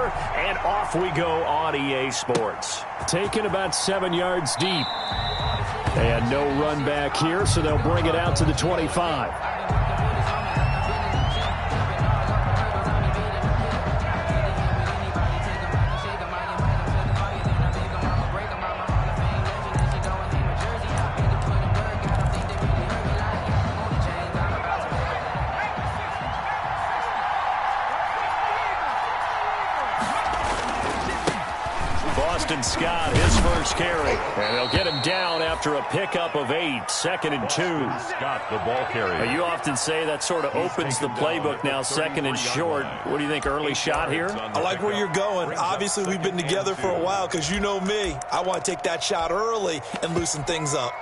here, and off we go on EA Sports. Taken about 7 yards deep. And no run back here, so they'll bring it out to the 25. Scott, his first carry. And they'll get him down after a pickup of 8, 2nd and 2. Scott, the ball carrier. You often say that sort of opens the playbook now, 2nd and short. What do you think, early shot here? I like where you're going. Obviously, we've been together for a while because you know me. I want to take that shot early and loosen things up.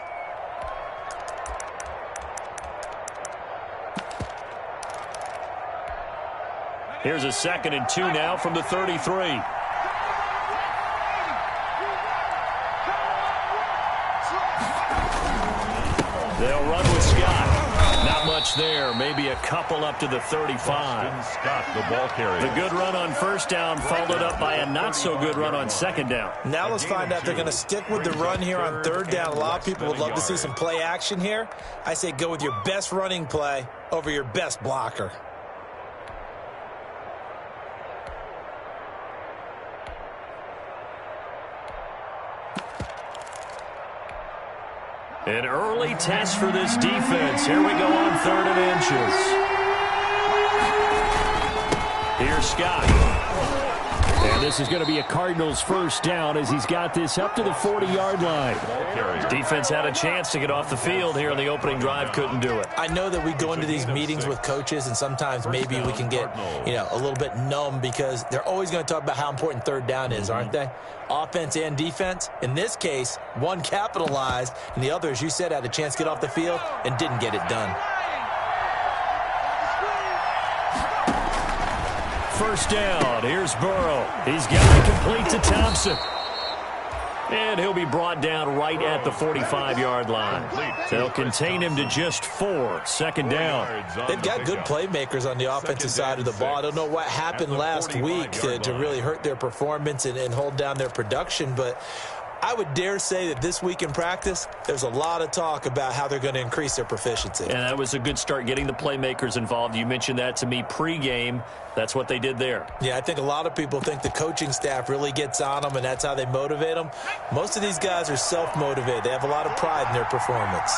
Here's a 2nd and 2 now from the 33. They'll run with Scott. Not much there. Maybe a couple up to the 35. Scott, the ball carrier. The good run on first down followed up by a not-so-good run on second down. Now let's find out if they're going to stick with the run here on third down. A lot of people would love to see some play action here. I say go with your best running play over your best blocker. An early test for this defense. Here we go on 3rd and inches. Here's Scott. And this is going to be a Cardinals first down as he's got this up to the 40-yard line. Defense had a chance to get off the field here in the opening drive, couldn't do it. I know that we go into these meetings with coaches, and sometimes maybe we can get, a little bit numb because they're always going to talk about how important third down is, aren't they? Offense and defense. In this case, one capitalized, and the other, as you said, had a chance to get off the field and didn't get it done. First down. Here's Burrow. He's got it complete to Thompson. And he'll be brought down right at the 45-yard line. They'll contain him to just 4. 2nd down. They've got good playmakers on the offensive side of the ball. I don't know what happened last week to really hurt their performance and hold down their production, but I would dare say that this week in practice, there's a lot of talk about how they're going to increase their proficiency. And that was a good start, getting the playmakers involved. You mentioned that to me pregame. That's what they did there. Yeah, I think a lot of people think the coaching staff really gets on them, and that's how they motivate them. Most of these guys are self-motivated. They have a lot of pride in their performance.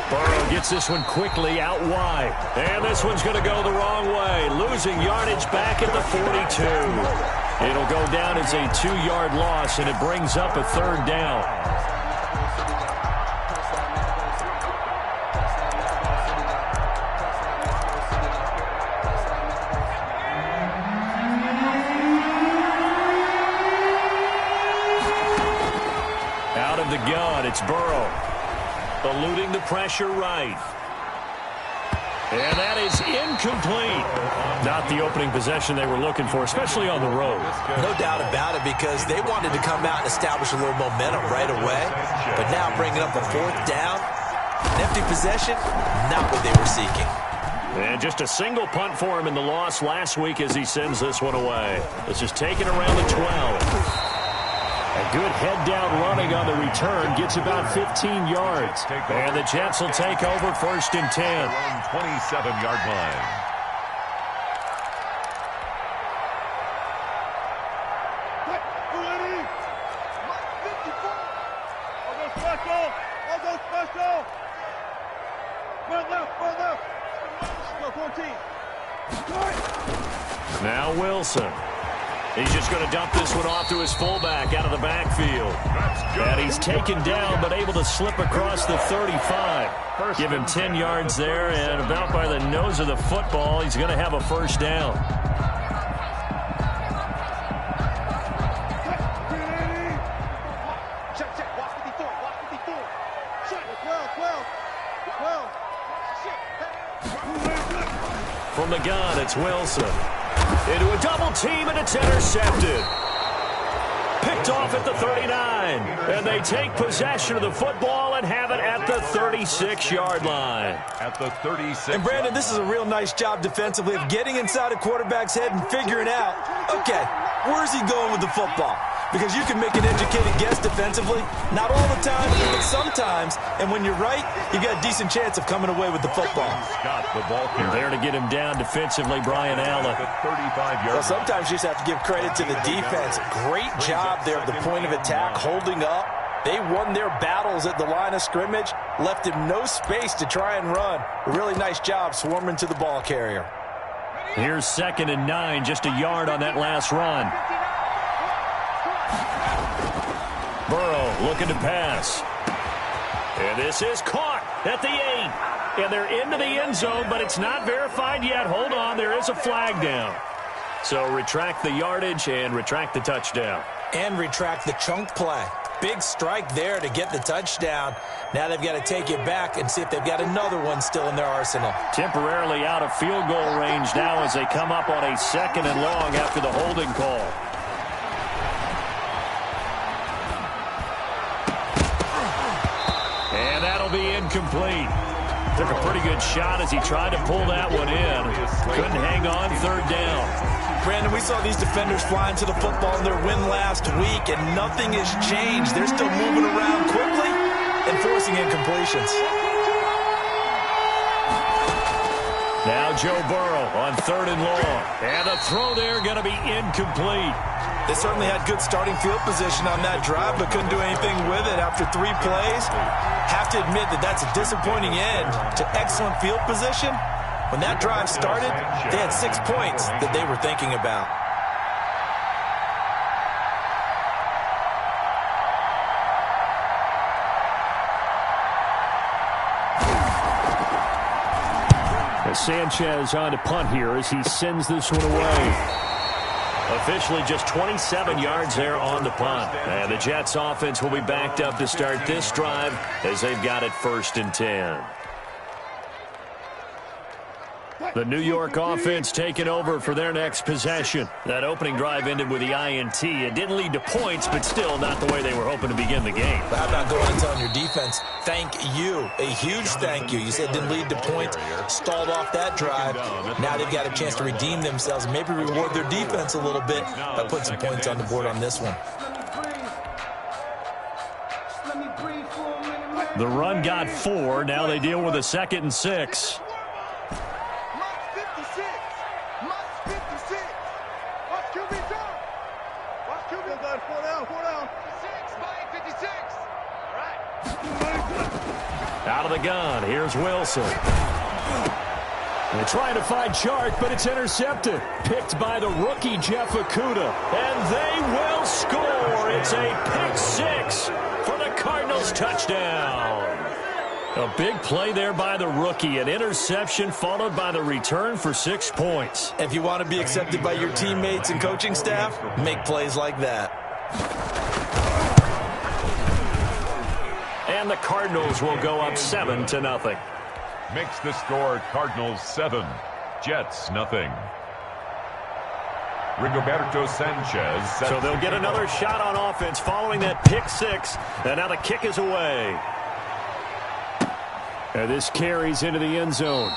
Burrow gets this one quickly out wide. And this one's going to go the wrong way. Losing yardage back at the 42. It'll go down as a 2-yard loss, and it brings up a 3rd down. Out of the gun, it's Burrow. Eluding the pressure right. And that is incomplete. Not the opening possession they were looking for, especially on the road. No doubt about it, because they wanted to come out and establish a little momentum right away. But now bringing up a 4th down, an empty possession, not what they were seeking. And just a single punt for him in the loss last week as he sends this one away. This is taken around the 12. A good head-down running on the return gets about 15 yards. And the Jets will take over 1st and 10. 27-yard line. Now Wilson. He's just going to dump this one off to his fullback out of the backfield. And he's taken down but able to slip across the 35. Give him 10 yards there, and about by the nose of the football, he's going to have a 1st down. From the gun, it's Wilson. Into a double team, and it's intercepted. Picked picked off at the 39. And they take possession of the football and have it at the 36-yard line. At the 36. And, Brandon, this is a real nice job defensively of getting inside a quarterback's head and figuring out, okay, where's he going with the football? Because you can make an educated guess defensively, not all the time, but sometimes. And when you're right, you got a decent chance of coming away with the football. Scott, the ball carrier. There to get him down defensively, Brian Allen. Well, sometimes you just have to give credit to the defense. Great job there at the point of attack, holding up. They won their battles at the line of scrimmage, left him no space to try and run. A really nice job swarming to the ball carrier. Here's 2nd and 9, just a yard on that last run. Burrow looking to pass. And this is caught at the 8. And they're into the end zone, but it's not verified yet. Hold on, there is a flag down. So retract the yardage and retract the touchdown. And retract the chunk play. Big strike there to get the touchdown. Now they've got to take it back and see if they've got another one still in their arsenal. Temporarily out of field goal range now as they come up on a 2nd and long after the holding call. And that'll be incomplete. Took a pretty good shot as he tried to pull that one in. Couldn't hang on, 3rd down. Brandon, we saw these defenders flying to the football in their win last week, and nothing has changed. They're still moving around quickly and forcing incompletions. Now Joe Burrow on 3rd and long. And the throw there going to be incomplete. They certainly had good starting field position on that drive, but couldn't do anything with it after 3 plays. Have to admit that that's a disappointing end to excellent field position. When that drive started, they had 6 points that they were thinking about. Sanchez on to punt here as he sends this one away. Officially just 27 yards there on the punt. And the Jets offense will be backed up to start this drive as they've got it 1st and 10. The New York offense taking over for their next possession. That opening drive ended with the INT. It didn't lead to points, but still not the way they were hoping to begin the game. How about going and telling your defense, thank you, a huge thank you. You said it didn't lead to points, stalled off that drive. Now they've got a chance to redeem themselves and maybe reward their defense a little bit by putting some points on the board on this one. The run got 4. Now they deal with a 2nd and 6. Out of the gun, here's Wilson. They're trying to find Chark, but it's intercepted. Picked by the rookie, Jeff Okudah. And they will score. It's a pick 6 for the Cardinals touchdown. A big play there by the rookie. An interception followed by the return for 6 points. If you want to be accepted by your teammates and coaching staff, make plays like that. And the Cardinals will go up 7-0. Makes the score Cardinals 7, Jets nothing. Rigoberto Sanchez. So they'll get another shot on offense following that pick 6. And now the kick is away. And this carries into the end zone.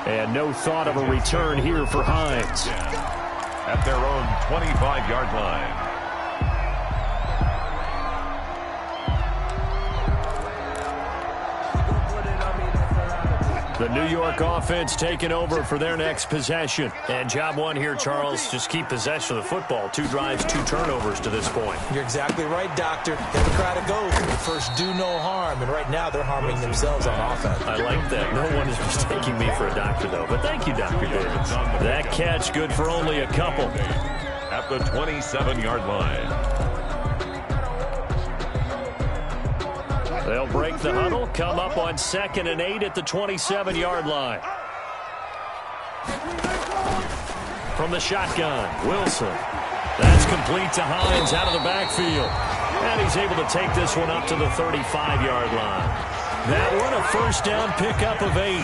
And no thought of a return here for Hines. At their own 25-yard line. The New York offense taking over for their next possession. And job one here, Charles, just keep possession of the football. 2 drives, 2 turnovers to this point. You're exactly right, Doctor. Democratic oath. First, do no harm. And right now, they're harming themselves on offense. I like that. No one is mistaking me for a doctor, though. But thank you, Dr. Davis. That catch good for only a couple. At the 27-yard line. They'll break the huddle, come up on 2nd and 8 at the 27-yard line. From the shotgun, Wilson. That's complete to Hines out of the backfield. And he's able to take this one up to the 35-yard line. That one a first down pickup of 8.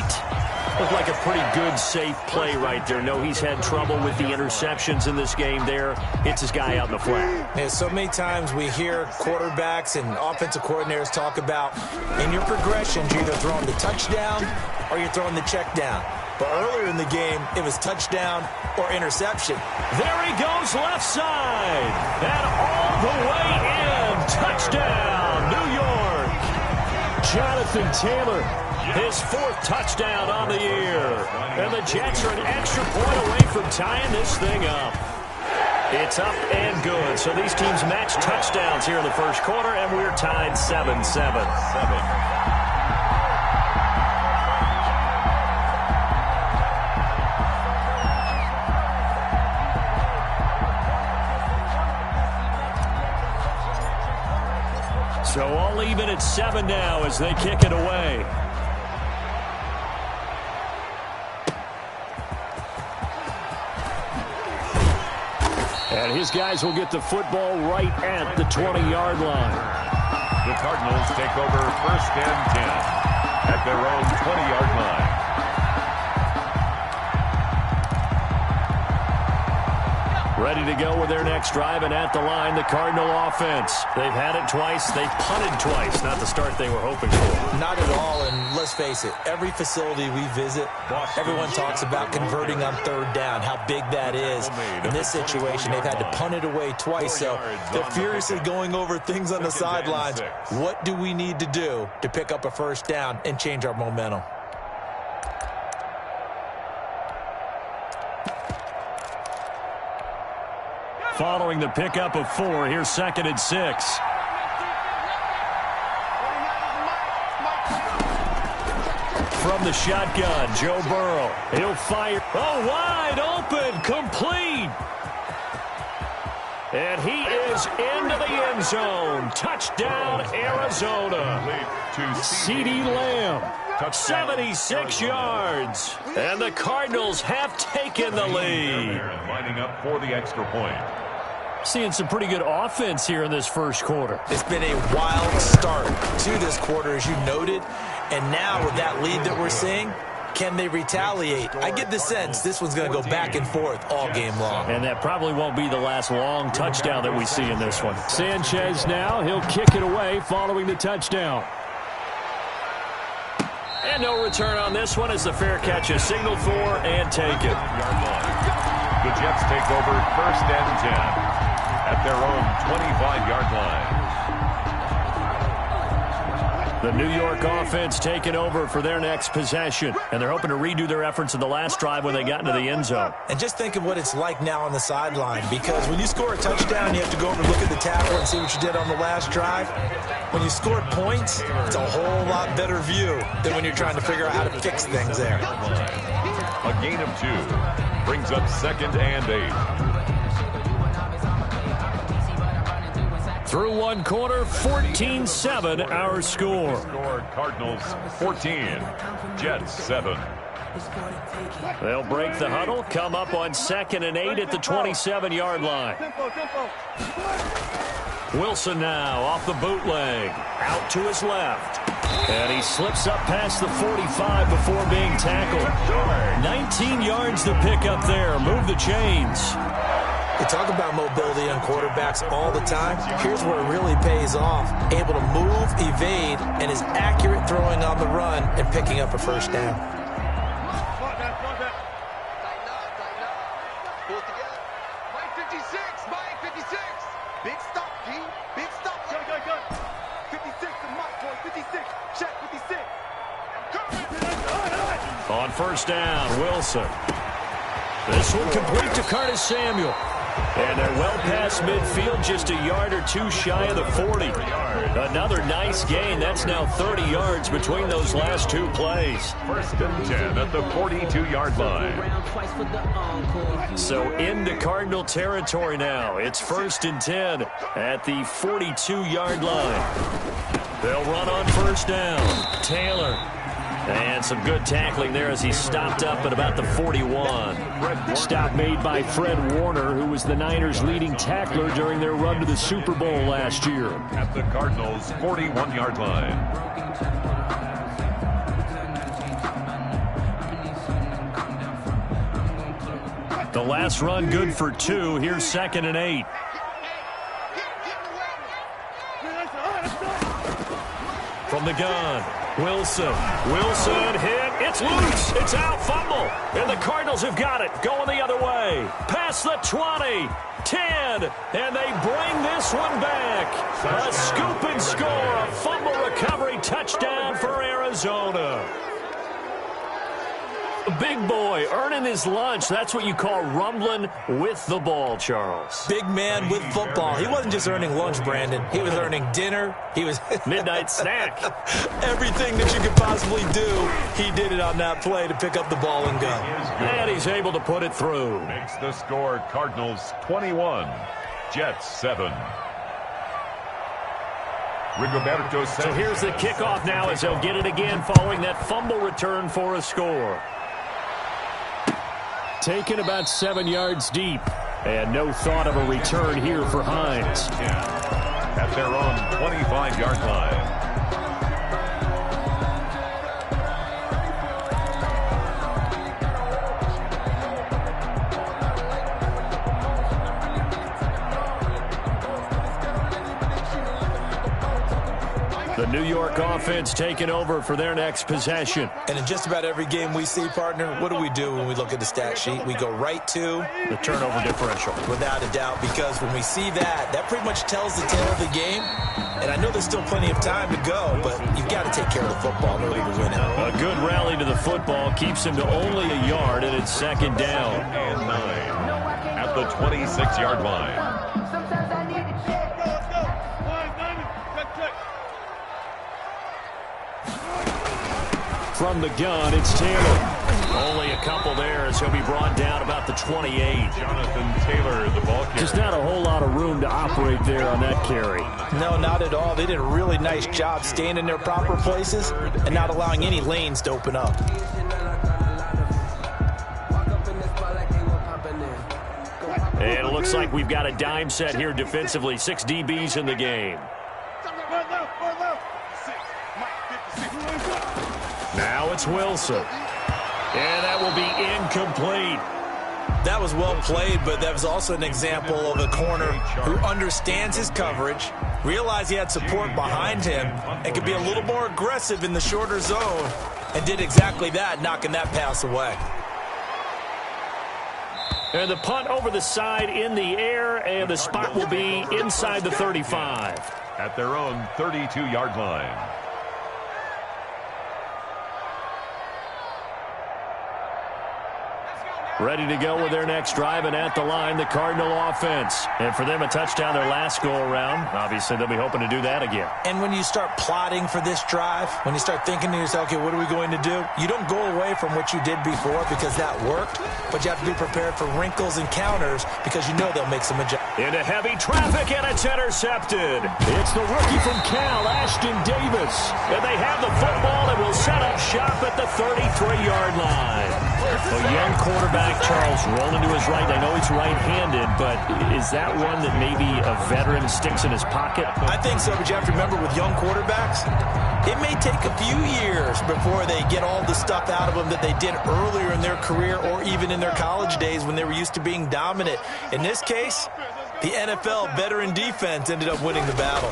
Looked like a pretty good, safe play right there. No, he's had trouble with the interceptions in this game there. Hits his guy out in the flat. Yeah, so many times we hear quarterbacks and offensive coordinators talk about in your progressions, you're either throwing the touchdown or you're throwing the check down. But earlier in the game, it was touchdown or interception. There he goes left side. And all the way in. Touchdown, New York. Jonathan Taylor, his 4th touchdown on the year. And the Jets are an extra point away from tying this thing up. It's up and good. So these teams match touchdowns here in the first quarter, and we're tied 7-7. So all even at 7 now as they kick it away. And his guys will get the football right at the 20-yard line. The Cardinals take over 1st and 10 at their own 20-yard line. Ready to go with their next drive, and at the line, the Cardinal offense. They've had it twice. They've punted twice. Not the start they were hoping for. Not at all, and let's face it, every facility we visit, everyone talks about converting on 3rd down, how big that is. In this situation, they've had to punt it away twice, so they're furiously going over things on the sidelines. What do we need to do to pick up a 1st down and change our momentum? Following the pickup of 4, here's 2nd and 6. From the shotgun, Joe Burrow. He'll fire. Oh, wide open, complete. And he is into the end zone. Touchdown, Arizona. CeeDee Lamb, 76 yards. And the Cardinals have taken the lead. Lining up for the extra point. Seeing some pretty good offense here in this first quarter. It's been a wild start to this quarter, as you noted. And now with that lead that we're seeing, can they retaliate? I get the sense this one's going to go back and forth all game long. And that probably won't be the last long touchdown that we see in this one. Sanchez now, he'll kick it away following the touchdown. And no return on this one as the fair catch is signaled for and taken. The Jets take over 1st and 10 at their own 25-yard line. The New York offense taking over for their next possession. And they're hoping to redo their efforts in the last drive when they got into the end zone. And just think of what it's like now on the sideline, because when you score a touchdown, you have to go over and look at the tackle and see what you did on the last drive. When you score points, it's a whole lot better view than when you're trying to figure out how to fix things there. A gain of 2 brings up 2nd and 8. Through one quarter, 14-7 our score. Cardinals 14, Jets 7. They'll break the huddle, come up on 2nd and 8 at the 27-yard line. Wilson now off the bootleg, out to his left. And he slips up past the 45 before being tackled. 19 yards to pick up there. Move the chains. We talk about mobility on quarterbacks all the time. Here's where it really pays off. Able to move, evade, and is accurate throwing on the run and picking up a 1st down. Big stop, G. Big stop. Go. 56 to Mike, 56. Check 56. On 1st down, Wilson. This one complete to Curtis Samuel. And they're well past midfield, just a yard or 2 shy of the 40. Another nice gain. That's now 30 yards between those last 2 plays. 1st and 10 at the 42-yard line. So into Cardinal territory now. It's 1st and 10 at the 42-yard line. They'll run on 1st down. Taylor. And some good tackling there as he stopped up at about the 41. Stop made by Fred Warner, who was the Niners' leading tackler during their run to the Super Bowl last year. At the Cardinals' 41-yard line. The last run good for 2. Here's 2nd and 8. From the gun, Wilson. Wilson hit. It's loose. It's out. Fumble. And the Cardinals have got it. Going the other way. Past the 20. 10. And they bring this one back. A scoop and score. A fumble recovery touchdown for Arizona. Big boy earning his lunch. That's what you call rumbling with the ball, Charles. Big man with football. He wasn't just earning lunch, Brandon. He was earning dinner. He was midnight snack. Everything that you could possibly do, he did it on that play to pick up the ball and go. And he's able to put it through. Makes the score Cardinals 21, Jets 7. Rigoberto Sanchez. So here's the kickoff now as they'll get it again following that fumble return for a score. Taken about 7 yards deep. And no thought of a return here for Hines. At their own 25-yard line. The New York offense taking over for their next possession. And in just about every game we see, partner, what do when we look at the stat sheet? We go right to the turnover differential. Without a doubt, because when we see that, that pretty much tells the tale of the game. And I know there's still plenty of time to go, but you've got to take care of the football in order to win it. A good rally to the football keeps him to only a yard, and it's 2nd down. And 9 at the 26-yard line. From the gun, it's Taylor. Only a couple there as he'll be brought down about the 28. Jonathan Taylor, the ball carrier. Just not a whole lot of room to operate there on that carry. No, not at all. They did a really nice job staying in their proper places and not allowing any lanes to open up. And it looks like we've got a dime set here defensively. 6 DBs in the game. Now it's Wilson. And that will be incomplete. That was well played, but that was also an example of a corner who understands his coverage, realized he had support behind him, and could be a little more aggressive in the shorter zone, and did exactly that, knocking that pass away. And the punt over the side in the air, and the spot will be inside the 35. At their own 32-yard line. Ready to go with their next drive, and at the line, the Cardinal offense. And for them, a touchdown their last go-around. Obviously, they'll be hoping to do that again. And when you start plotting for this drive, when you start thinking to yourself, okay, what are we going to do? You don't go away from what you did before because that worked, but you have to be prepared for wrinkles and counters because you know they'll make some adjustments. Into heavy traffic, and it's intercepted. It's the rookie from Cal, Ashton Davis. And they have the football and will set up shop at the 33-yard line. A young quarterback, Charles, rolling to his right. I know he's right-handed, but is that one that maybe a veteran sticks in his pocket? I think so, but you have to remember with young quarterbacks, it may take a few years before they get all the stuff out of them that they did earlier in their career or even in their college days when they were used to being dominant. In this case, the NFL veteran defense ended up winning the battle.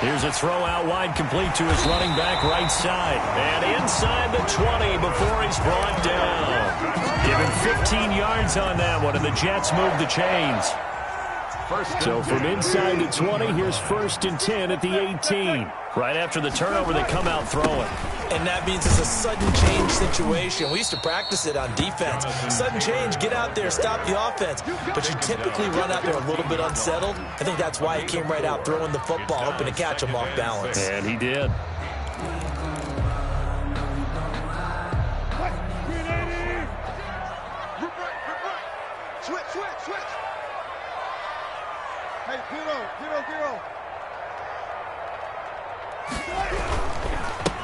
Here's a throw out wide, complete to his running back right side. And inside the 20 before he's brought down. Give him 15 yards on that one, and the Jets move the chains. So from inside the 20, here's 1st and 10 at the 18. Right after the turnover, they come out throwing. And that means it's a sudden change situation. We used to practice it on defense. Sudden change, get out there, stop the offense. But you typically run out there a little bit unsettled. I think that's why he came right out throwing the football, hoping to catch him off balance. And he did. Switch. Hey, Giro.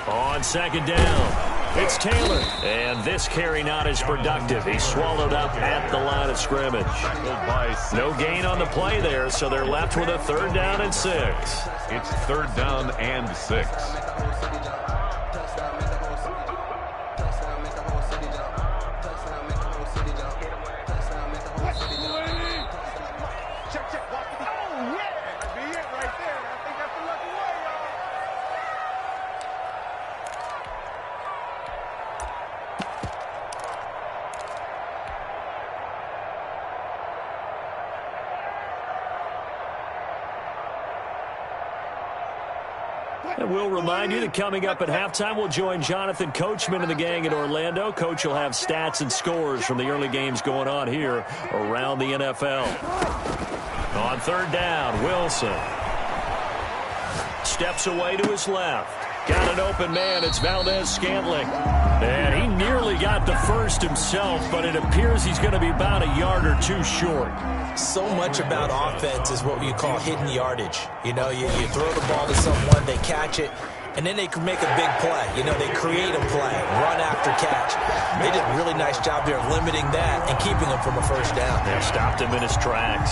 On 2nd down, it's Taylor. And this carry not as productive. He's swallowed up at the line of scrimmage. No gain on the play there, so they're left with a 3rd down and 6. It's 3rd down and 6. And we'll remind you that coming up at halftime, we'll join Jonathan Coachman and the gang in Orlando. Coach will have stats and scores from the early games going on here around the NFL. On third down, Wilson steps away to his left. Got an open man. It's Valdez-Scantling. And he nearly got the first himself, but it appears he's going to be about a yard or two short. So much about offense is what you call hidden yardage. You know, you throw the ball to someone, they catch it, and then they can make a big play. You know, they create a play, run after catch. They did a really nice job there of limiting that and keeping him from a first down. They stopped him in his tracks.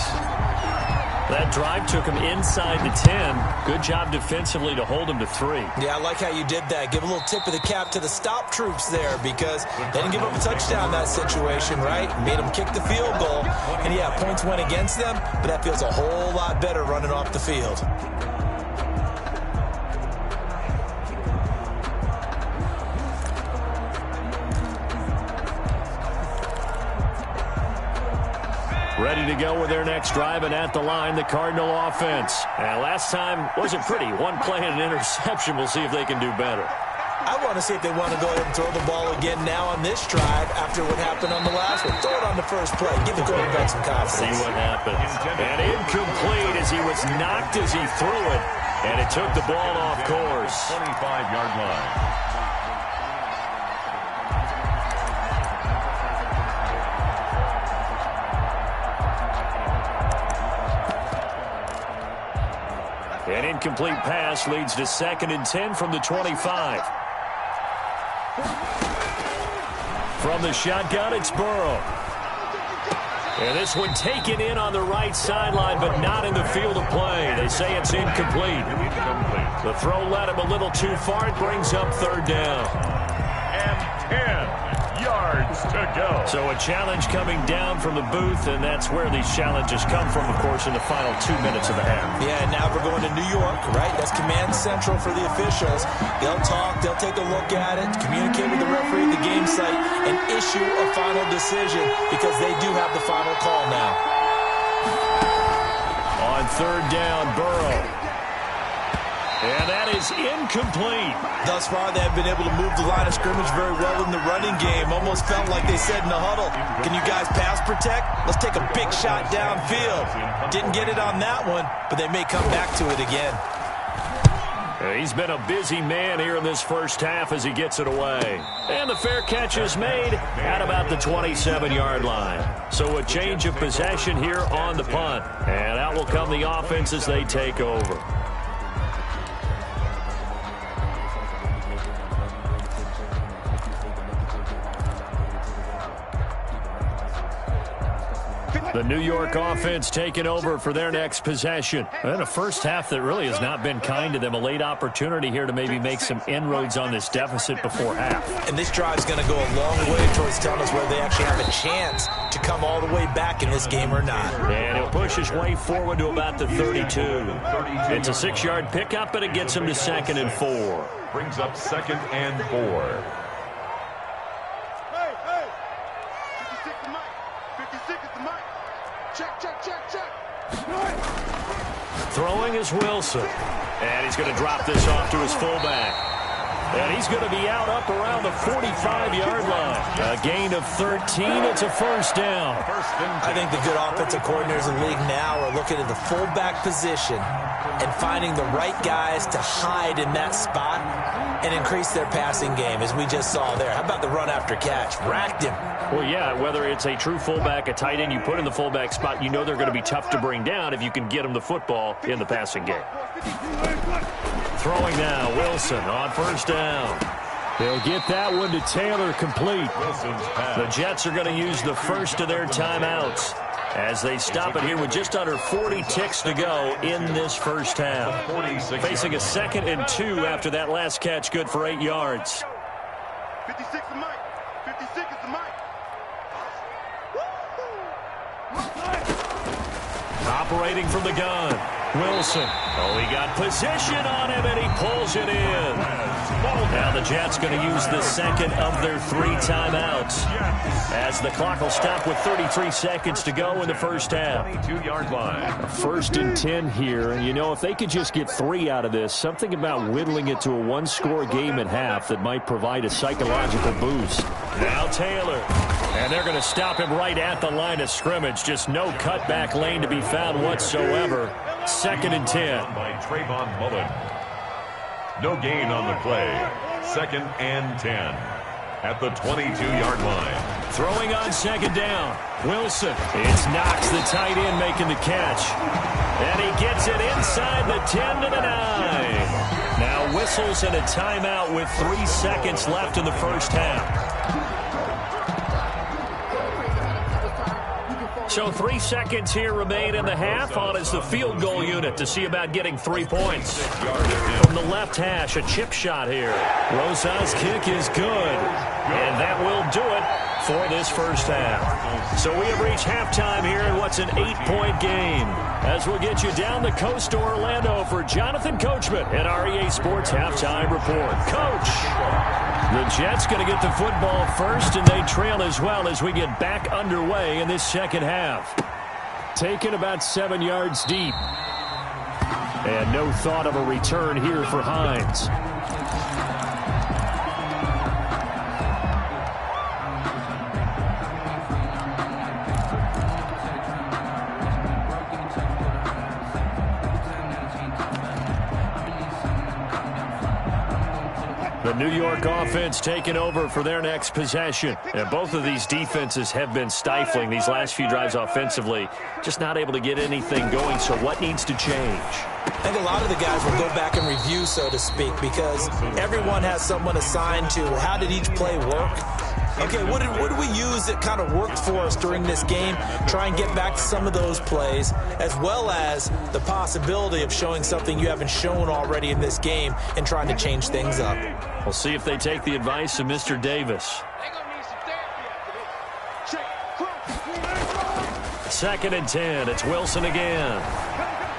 That drive took him inside the 10. Good job defensively to hold him to 3. Yeah, I like how you did that. Give a little tip of the cap to the stop troops there because they didn't give up a touchdown in that situation, right? Made them kick the field goal. And, yeah, points went against them, but that feels a whole lot better running off the field. Ready to go with their next drive, and at the line, the Cardinal offense. And last time wasn't pretty. One play and an interception. We'll see if they can do better. I want to see if they want to go ahead and throw the ball again now on this drive after what happened on the last one. Throw it on the first play. Give the quarterback some confidence. See what happens. And incomplete as he was knocked as he threw it, and it took the ball off course. 25-yard line. An incomplete pass leads to 2nd and 10 from the 25. From the shotgun, it's Burrow. And this one taken in on the right sideline, but not in the field of play. They say it's incomplete. The throw led him a little too far. It brings up 3rd down. And 10 yards to go. So a challenge coming down from the booth, and that's where these challenges come from, of course, in the final 2 minutes of the half. Yeah, and now we're going to New York, right? That's command central for the officials. They'll talk, they'll take a look at it, communicate with the referee at the game site, and issue a final decision because they do have the final call now. On 3rd down, Burrow. And that is incomplete. Thus far, they have been able to move the line of scrimmage very well in the running game. Almost felt like they said in the huddle, can you guys pass protect? Let's take a big shot downfield. Didn't get it on that one, but they may come back to it again. He's been a busy man here in this first half as he gets it away. And the fair catch is made at about the 27-yard line. So a change of possession here on the punt. And out will come the offense as they take over. The New York offense taking over for their next possession. And a first half that really has not been kind to them. A late opportunity here to maybe make some inroads on this deficit before half. And this drive's going to go a long way towards telling us whether they actually have a chance to come all the way back in this game or not. And he'll push his way forward to about the 32. It's a 6-yard pickup, and it gets him to 2nd and 4. Brings up 2nd and 4. Throwing is Wilson. And he's going to drop this off to his fullback. And he's going to be out up around the 45-yard line. A gain of 13. It's a first down. I think the good offensive coordinators in the league now are looking at the fullback position and finding the right guys to hide in that spot and increase their passing game, as we just saw there. How about the run after catch? Racked him. Well, yeah, whether it's a true fullback, a tight end you put in the fullback spot, you know they're going to be tough to bring down if you can get them the football in the passing game. Throwing now, Wilson on first down. They'll get that one to Taylor complete. The Jets are going to use the first of their timeouts as they stop it here with just under 40 ticks to go in this first half. Facing a 2nd and 2 after that last catch, good for 8 yards. 56 is Mike. 56 is the Mike. Operating from the gun. Wilson. Oh, he got position on him, and he pulls it in. Now the Jets going to use the second of their 3 timeouts, as the clock will stop with 33 seconds to go in the first half. 22-yard line. 1st and 10 here, and you know, if they could just get 3 out of this, something about whittling it to a 1-score game at half that might provide a psychological boost. Now Taylor, and they're going to stop him right at the line of scrimmage. Just no cutback lane to be found whatsoever. 2nd and 10. By Trayvon Mullen. No gain on the play. 2nd and 10 at the 22-yard line. Throwing on 2nd down. Wilson. It's Knox, the tight end, making the catch. And he gets it inside the 10 to the 9. Now whistles and a timeout with 3 seconds left in the first half. So 3 seconds here remain in the half. On is the field goal unit to see about getting 3 points. From the left hash, a chip shot here. Rosa's kick is good. And that will do it for this first half. So we have reached halftime here in what's an 8-point game. As we'll get you down the coast to Orlando for Jonathan Coachman at our EA Sports Halftime Report. Coach! The Jets going to get the football first, and they trail as well as we get back underway in this second half. Taken about 7 yards deep. And no thought of a return here for Hines. The New York offense taking over for their next possession. And both of these defenses have been stifling these last few drives offensively. Just not able to get anything going, so what needs to change? I think a lot of the guys will go back and review, so to speak, because everyone has someone assigned to how did each play work. Okay, what did we use that kind of worked for us during this game? Try and get back to some of those plays, as well as the possibility of showing something you haven't shown already in this game and trying to change things up. We'll see if they take the advice of Mr. Davis. 2nd and 10. It's Wilson again.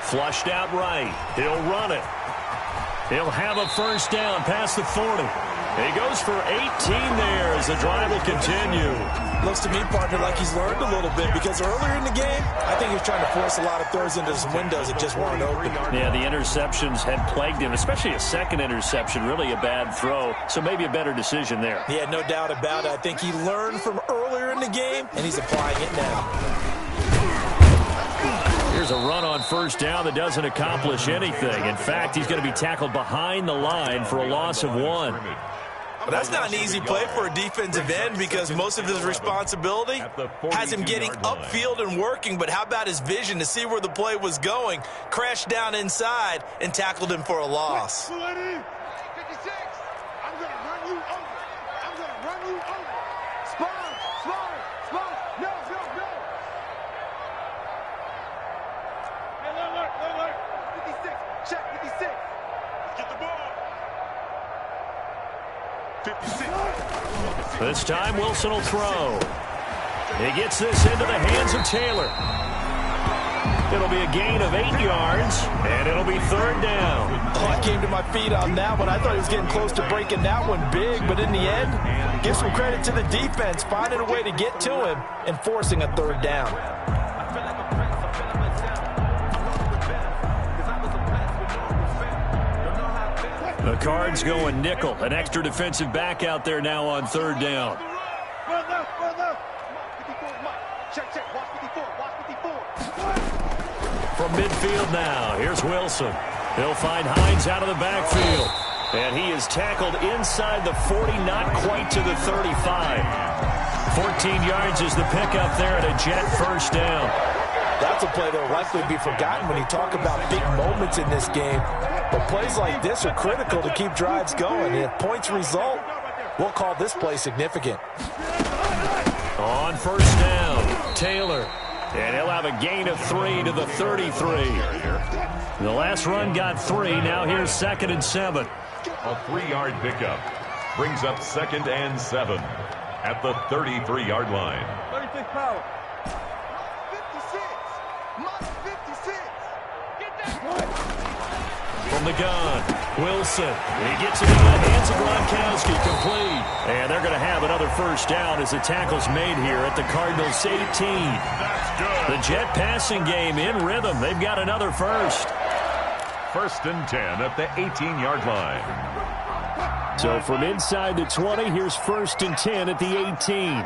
Flushed out right. He'll run it. He'll have a first down past the 40. He goes for 18 there as the drive will continue. Looks to me, partner, like he's learned a little bit, because earlier in the game, I think he was trying to force a lot of throws into some windows that just weren't open. Yeah, the interceptions had plagued him, especially a second interception, really a bad throw. So maybe a better decision there. Yeah, no doubt about it. I think he learned from earlier in the game, and he's applying it now. Here's a run on first down that doesn't accomplish anything. In fact, he's going to be tackled behind the line for a loss of 1. But that's not an easy play for a defensive end, because most of his responsibility has him getting upfield and working. But how about his vision to see where the play was going, crashed down inside, and tackled him for a loss. 56. I'm going to run you over. I'm going to run you over. Spawn. No. Hey, look. 56. Check 56. Let's get the ball. 56. This time Wilson will throw. He gets this into the hands of Taylor. It'll be a gain of 8 yards, and it'll be 3rd down. Oh, I came to my feet on that one. I thought he was getting close to breaking that one big, but in the end, give some credit to the defense, finding a way to get to him and forcing a 3rd down. The Cards going nickel. An extra defensive back out there now on 3rd down. Well left. 54, check. Watch 54. From midfield now, here's Wilson. He'll find Hines out of the backfield. And he is tackled inside the 40, not quite to the 35. 14 yards is the pickup there at a Jet first down. That's a play that will likely be forgotten when you talk about big moments in this game. But plays like this are critical to keep drives going. And if points result, we'll call this play significant. On first down, Taylor. And he'll have a gain of 3 to the 33. The last run got 3. Now here's 2nd and 7. A 3-yard pickup brings up 2nd and 7 at the 33-yard line. 36 power. 56. Minus 56. Get that. the gun. Wilson. He gets it into the hands of Gronkowski, complete. And they're going to have another first down as the tackle's made here at the Cardinals' 18. That's good. The Jet passing game in rhythm. They've got another first. 1st and 10 at the 18-yard line. So from inside the 20, here's 1st and 10 at the 18.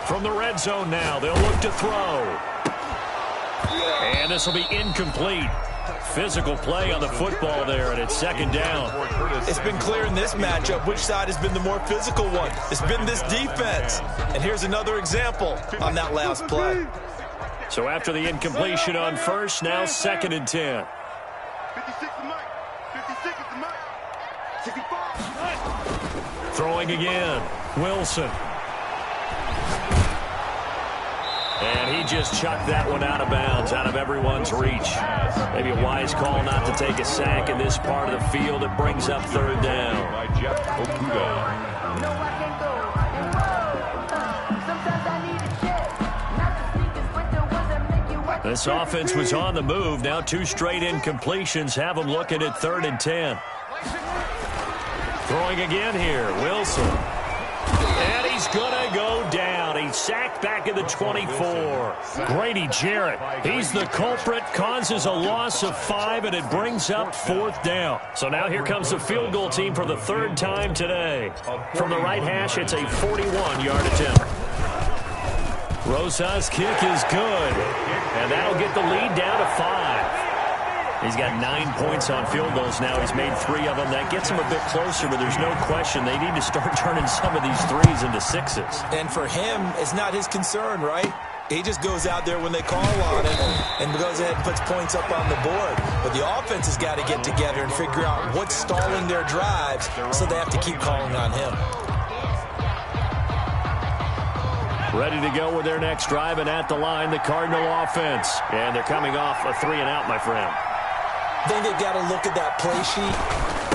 From the red zone now, they'll look to throw. And this will be incomplete. Physical play on the football there, and it's 2nd down. It's been clear in this matchup which side has been the more physical one. It's been this defense. And here's another example on that last play. So after the incompletion on first, now 2nd and 10. 56 is Mike. 56 is Mike. 65. Throwing again. Wilson. And he just chucked that one out of bounds, out of everyone's reach. Maybe a wise call not to take a sack in this part of the field. It brings up 3rd down. By Jeff Okuda. This offense was on the move. Now 2 straight incompletions have them looking at 3rd and 10. Throwing again here. Wilson. And he's going to go down. He's sacked back at the 24. Grady Jarrett, he's the culprit, causes a loss of 5, and it brings up 4th down. So now here comes the field goal team for the 3rd time today. From the right hash, it's a 41-yard attempt. Rosa's kick is good, and that'll get the lead down to 5. He's got 9 points on field goals now. He's made 3 of them. That gets him a bit closer, but there's no question they need to start turning some of these 3s into 6s. And for him, it's not his concern, right? He just goes out there when they call on him and goes ahead and puts points up on the board. But the offense has got to get together and figure out what's stalling their drives, so they have to keep calling on him. Ready to go with their next drive, and at the line, the Cardinal offense. And they're coming off a 3-and-out, my friend. I think they've got to look at that play sheet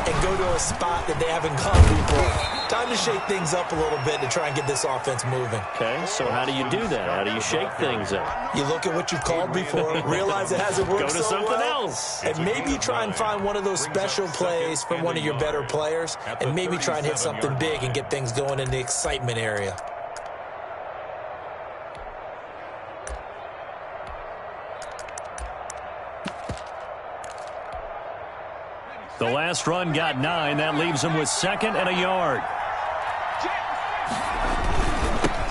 and go to a spot that they haven't gone before. Time to shake things up a little bit to try and get this offense moving. Okay, so how do you do that? How do you shake things up? You look at what you've called before, realize it hasn't worked Go to so something well, else. and maybe you try and find one of those special plays from one of your better players, and maybe try and hit something big and get things going in the excitement area. The last run got 9. That leaves them with 2nd and a yard.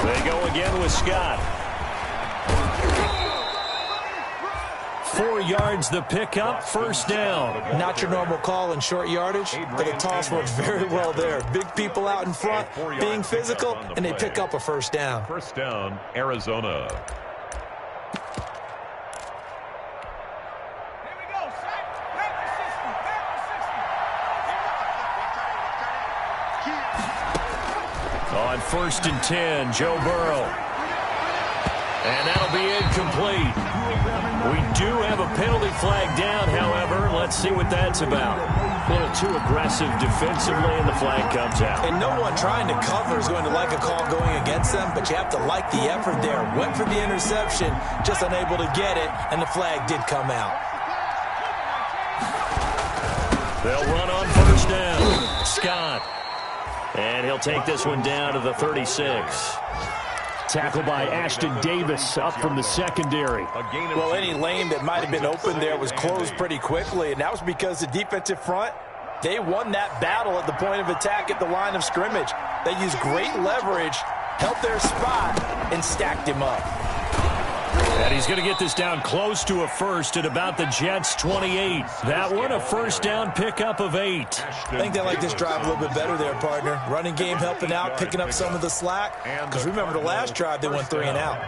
They go again with Scott. 4 yards the pickup, 1st down. Not your normal call in short yardage, but the toss works very well there. Big people out in front, being physical, and they pick up a 1st down. 1st down, Arizona. On 1st and 10, Joe Burrow. And that'll be incomplete. We do have a penalty flag down, however. Let's see what that's about. A little too aggressive defensively, and the flag comes out. And no one trying to cover is going to like a call going against them, but you have to like the effort there. Went for the interception, just unable to get it, and the flag did come out. They'll run on 1st down. Scott. And he'll take this one down to the 36. Tackled by Ashton Davis up from the secondary. Well, any lane that might have been open there was closed pretty quickly, and that was because the defensive front, they won that battle at the point of attack at the line of scrimmage. They used great leverage, held their spot, and stacked him up. And he's going to get this down close to a 1st at about the Jets' 28. That one, a 1st down pickup of 8. I think they like this drive a little bit better there, partner. Running game helping out, picking up some of the slack. Because remember, the last drive, they went 3-and-out.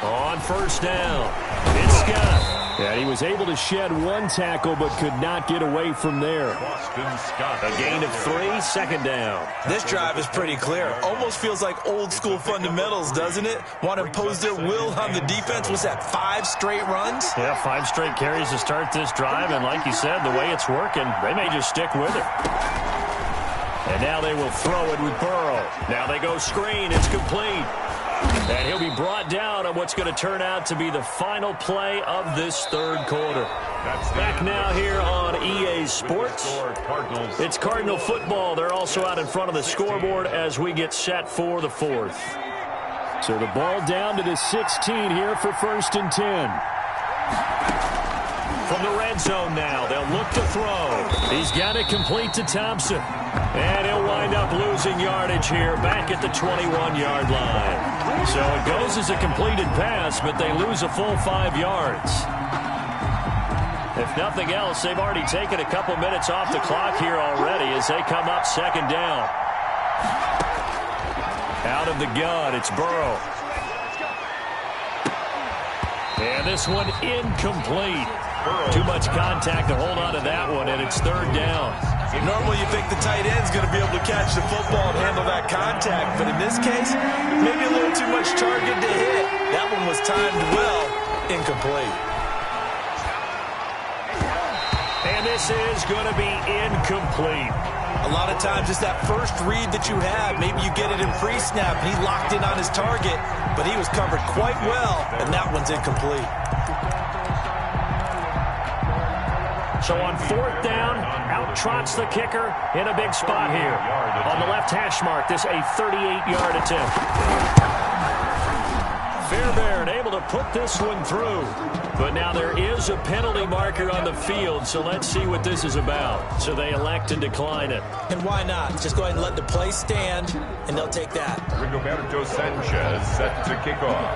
On 1st down, it's Scott. And he was able to shed 1 tackle but could not get away from there. A gain of 3, 2nd down. This drive is pretty clear. Almost feels like old school fundamentals, doesn't it? Want to impose their will on the defense. Was that 5 straight runs? Yeah, 5 straight carries to start this drive. And like you said, the way it's working, they may just stick with it. And now they will throw it with Burrow. Now they go screen. It's complete. And he'll be brought down on what's going to turn out to be the final play of this third quarter. Back now here on EA Sports. It's Cardinal football. They're also out in front of the scoreboard as we get set for the fourth. So the ball down to the 16 here for 1st and 10. From the red zone now, they'll look to throw. He's got it complete to Thompson. And he'll wind up losing yardage here back at the 21-yard line. So it goes as a completed pass, but they lose a full 5 yards. If nothing else, they've already taken a couple minutes off the clock here already as they come up 2nd down. Out of the gun, it's Burrow. And this one incomplete. Too much contact to hold on to that one, and it's 3rd down. Normally you think the tight end's going to be able to catch the football and handle that contact, but in this case, maybe a little too much target to hit. That one was timed well, incomplete. And this is going to be incomplete. A lot of times it's that first read that you have. Maybe you get it in pre-snap, and he locked in on his target, but he was covered quite well, and that one's incomplete. So on 4th down, out trots the kicker in a big spot here. On the left hash mark, this a 38-yard attempt. Fairbairn able to put this one through. But now there is a penalty marker on the field, so let's see what this is about. So they elect to decline it. And why not? Just go ahead and let the play stand, and they'll take that. Rigoberto Sanchez set to kick off.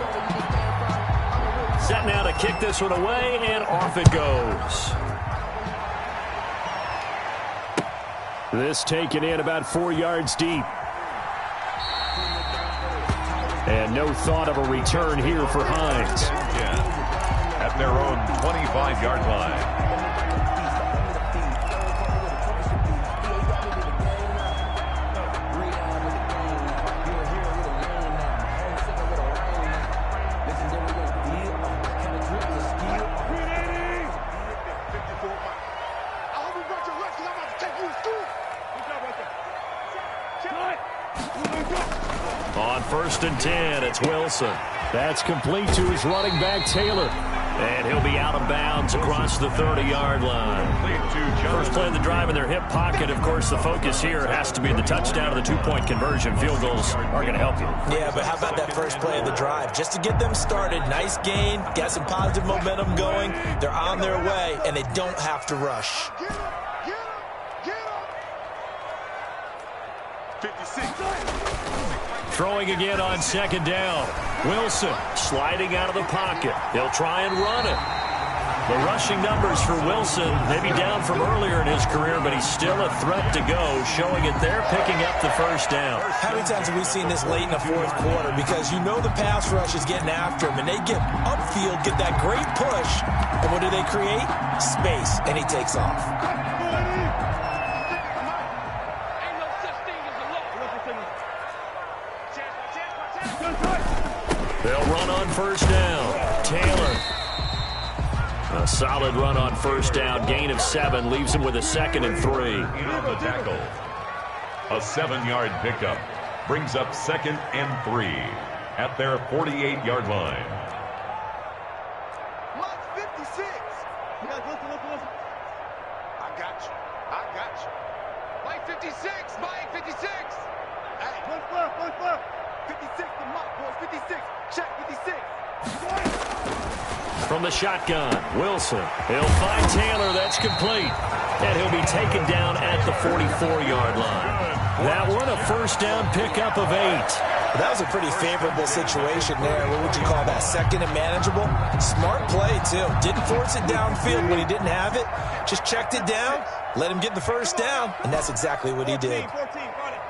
Set now to kick this one away, and off it goes. This taken in about 4 yards deep. And no thought of a return here for Hines. At their own 25-yard line. On 1st and 10, it's Wilson. That's complete to his running back, Taylor. And he'll be out of bounds across the 30-yard line. First play of the drive in their hip pocket. Of course, the focus here has to be the touchdown of the 2-point conversion. Field goals are going to help you. Yeah, but how about that first play of the drive? Just to get them started, nice gain, got some positive momentum going. They're on their way, and they don't have to rush. 56. Throwing again on 2nd down. Wilson sliding out of the pocket. They'll try and run it. The rushing numbers for Wilson, maybe down from earlier in his career, but he's still a threat to go, showing it there, picking up the 1st down. How many times have we seen this late in the 4th quarter? Because you know the pass rush is getting after him, and they get upfield, get that great push, and what do they create? Space, and he takes off. They'll run on 1st down. Taylor. A solid run on 1st down. Gain of 7 leaves him with a 2nd and 3. On the tackle. A 7-yard pickup brings up 2nd and 3 at their 48-yard line. Watch 56. You guys listen. I got you. Mike 56. Mike 56. Hey, push. 56 to Mike, boys. 56. Check 56. From the shotgun, Wilson. He'll find Taylor. That's complete. And he'll be taken down at the 44-yard line. That one a 1st down pickup of 8. That was a pretty favorable situation there. What would you call that? 2nd and manageable? Smart play, too. Didn't force it downfield when he didn't have it. Just checked it down, let him get the 1st down, and that's exactly what he did. 14, run it.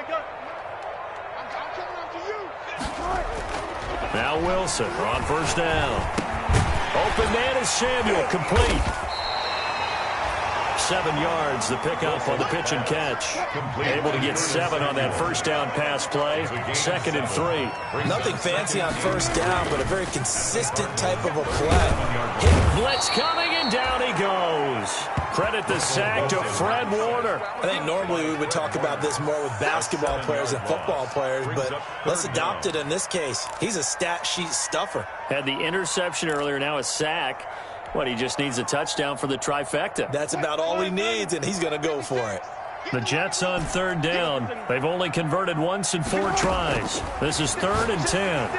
Go. I'm coming up to you. Now Wilson on 1st down. Open man is Samuel, complete. 7 yards, the pickup on the pitch and catch. Able to get 7 on that 1st down pass play. 2nd and 3. Nothing fancy on 1st down, but a very consistent type of a play. Blitz coming, and down he goes. Credit the sack to Fred Warner. I think normally we would talk about this more with basketball players and football players, but let's adopt it in this case. He's a stat sheet stuffer. Had the interception earlier, now a sack. What, he just needs a touchdown for the trifecta. That's about all he needs, and he's going to go for it. The Jets on third down. They've only converted once in 4 tries. This is 3rd and 10.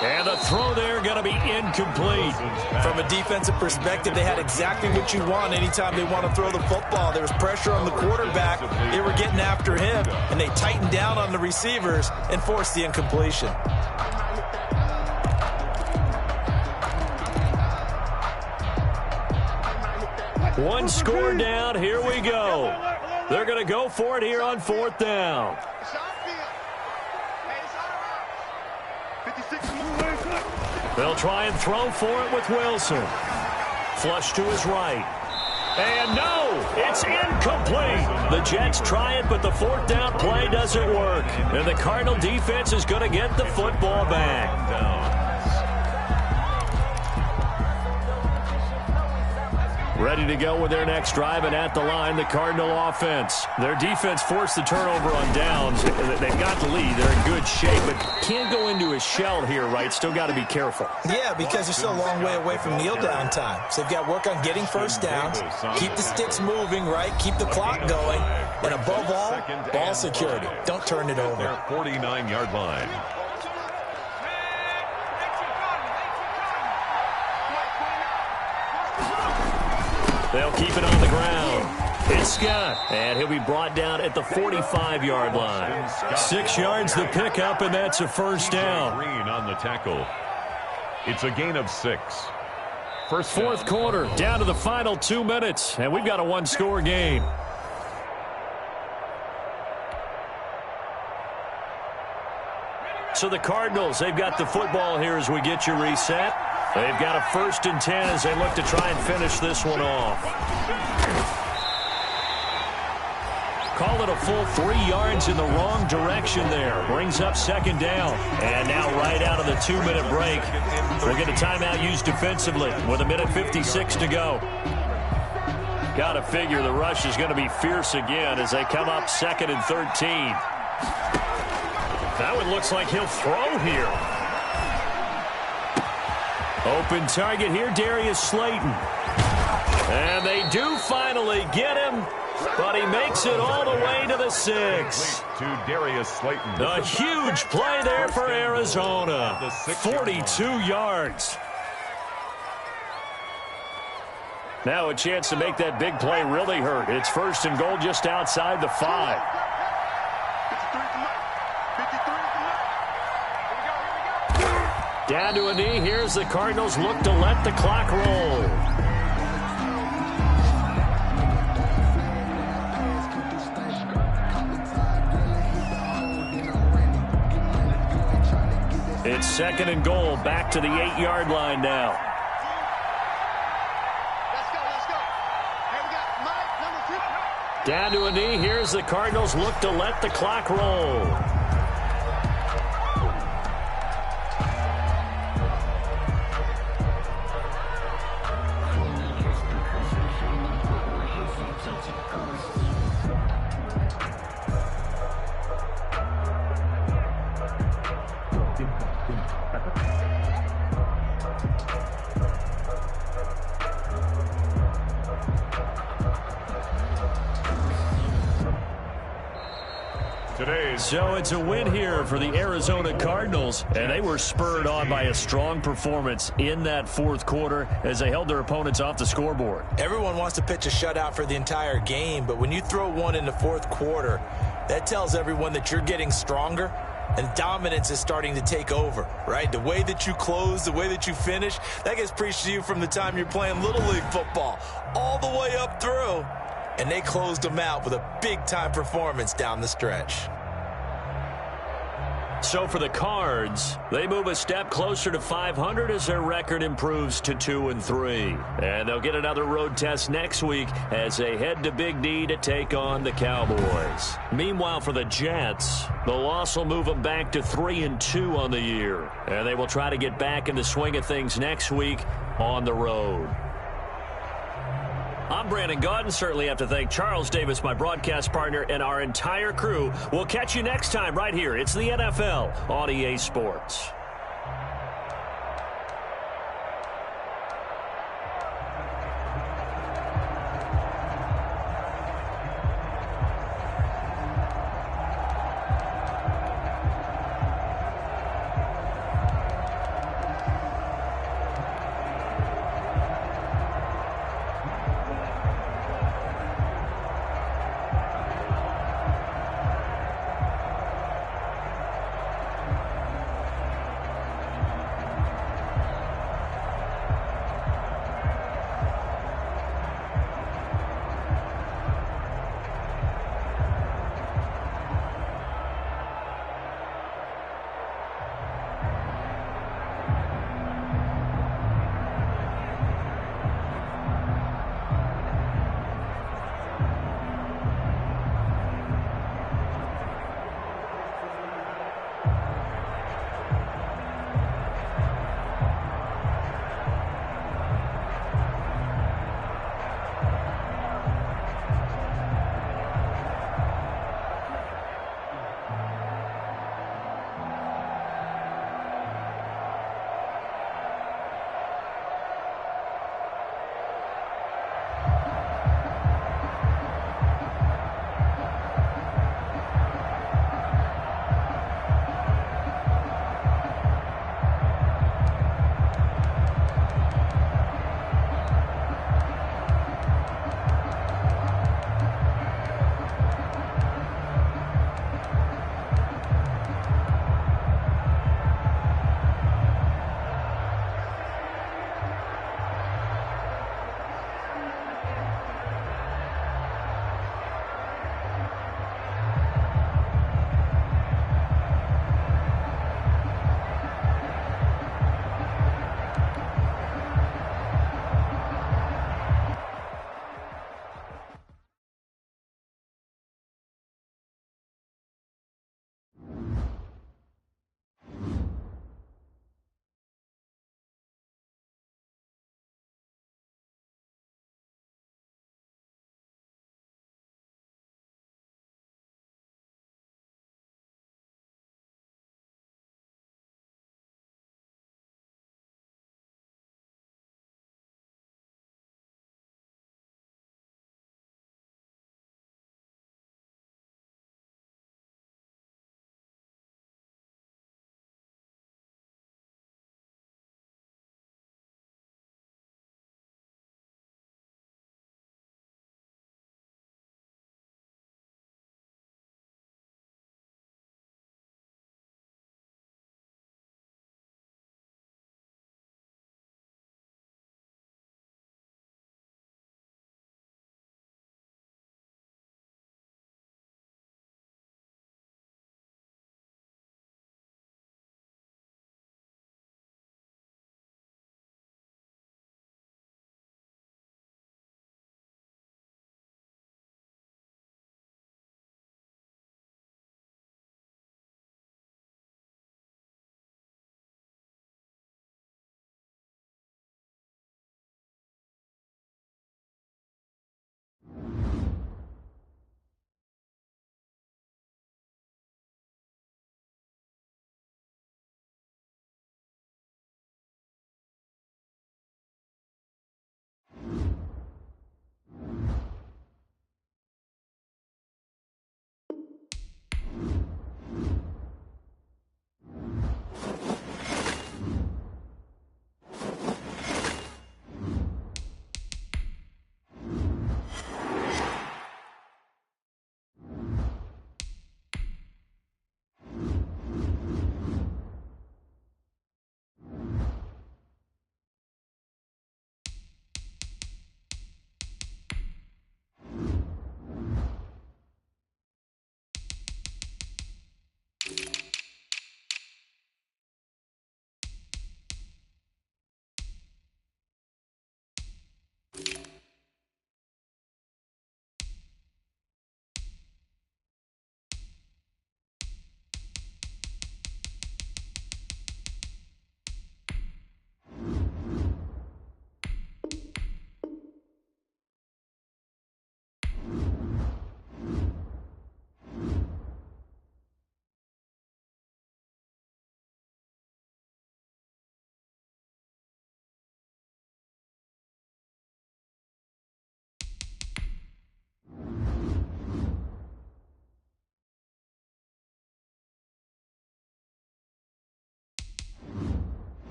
And the throw there going to be incomplete. From a defensive perspective, they had exactly what you want anytime they want to throw the football. There was pressure on the quarterback. They were getting after him, and they tightened down on the receivers and forced the incompletion. One score down. Here we go. They're going to go for it here on 4th down. They'll try and throw for it with Wilson. Flush to his right. And no, it's incomplete. The Jets try it, but the 4th down play doesn't work. And the Cardinal defense is going to get the football back. Ready to go with their next drive, and at the line, the Cardinal offense. Their defense forced the turnover on downs. They've got the lead. They're in good shape, but can't go into a shell here, right? Still got to be careful. Yeah, because they're still a long way away from kneel down time. So they've got to work on getting first downs, keep the sticks moving, right? Keep the clock going, and above all, ball security. Don't turn it over. 49-yard line. They'll keep it on the ground. It's Scott, and he'll be brought down at the 45-yard line. 6 yards the pickup, and that's a first down. Green on the tackle. It's a gain of 6. Fourth quarter, down to the final 2 minutes, and we've got a one-score game. So the Cardinals, they've got the football here as we get you reset. They've got a 1st and 10 as they look to try and finish this one off. Call it a full 3 yards in the wrong direction there. Brings up 2nd down. And now right out of the 2-minute break, we'll get a timeout used defensively with 1:56 to go. Got to figure the rush is going to be fierce again as they come up 2nd and 13. That one looks like he'll throw here. Open target here, Darius Slayton. And they do finally get him, but he makes it all the way to the 6. To Darius Slayton. A huge play there for Arizona. 42 yards. Now a chance to make that big play really hurt. It's 1st and goal just outside the 5. Down to a knee. Here's the Cardinals look to let the clock roll. It's 2nd and goal. Back to the 8-yard line now. Let's go. Hey, we got Mike, number 2. Down to a knee. Here's the Cardinals look to let the clock roll. So it's a win here for the Arizona Cardinals, and they were spurred on by a strong performance in that 4th quarter as they held their opponents off the scoreboard. Everyone wants to pitch a shutout for the entire game, but when you throw one in the 4th quarter, that tells everyone that you're getting stronger and dominance is starting to take over, right? The way that you close, the way that you finish, that gets preached to you from the time you're playing Little League football all the way up through, and they closed them out with a big-time performance down the stretch. So for the Cards, they move a step closer to 500 as their record improves to 2-3. And they'll get another road test next week as they head to Big D to take on the Cowboys. Meanwhile, for the Jets, the loss will move them back to 3-2 on the year. And they will try to get back in the swing of things next week on the road. I'm Brandon Gaudin. Certainly have to thank Charles Davis, my broadcast partner, and our entire crew. We'll catch you next time right here. It's the NFL on EA Sports.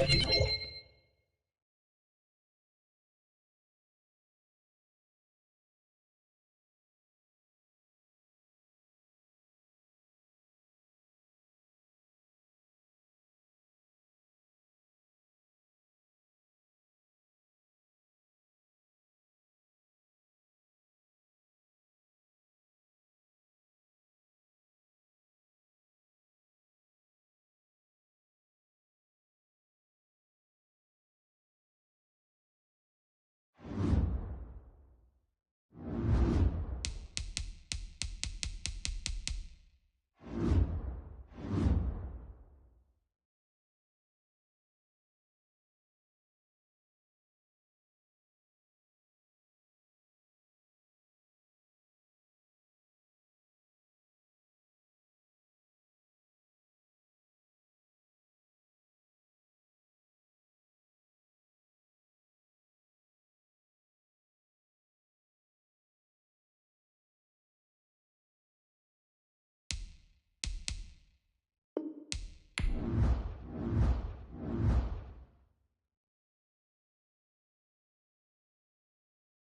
Chark.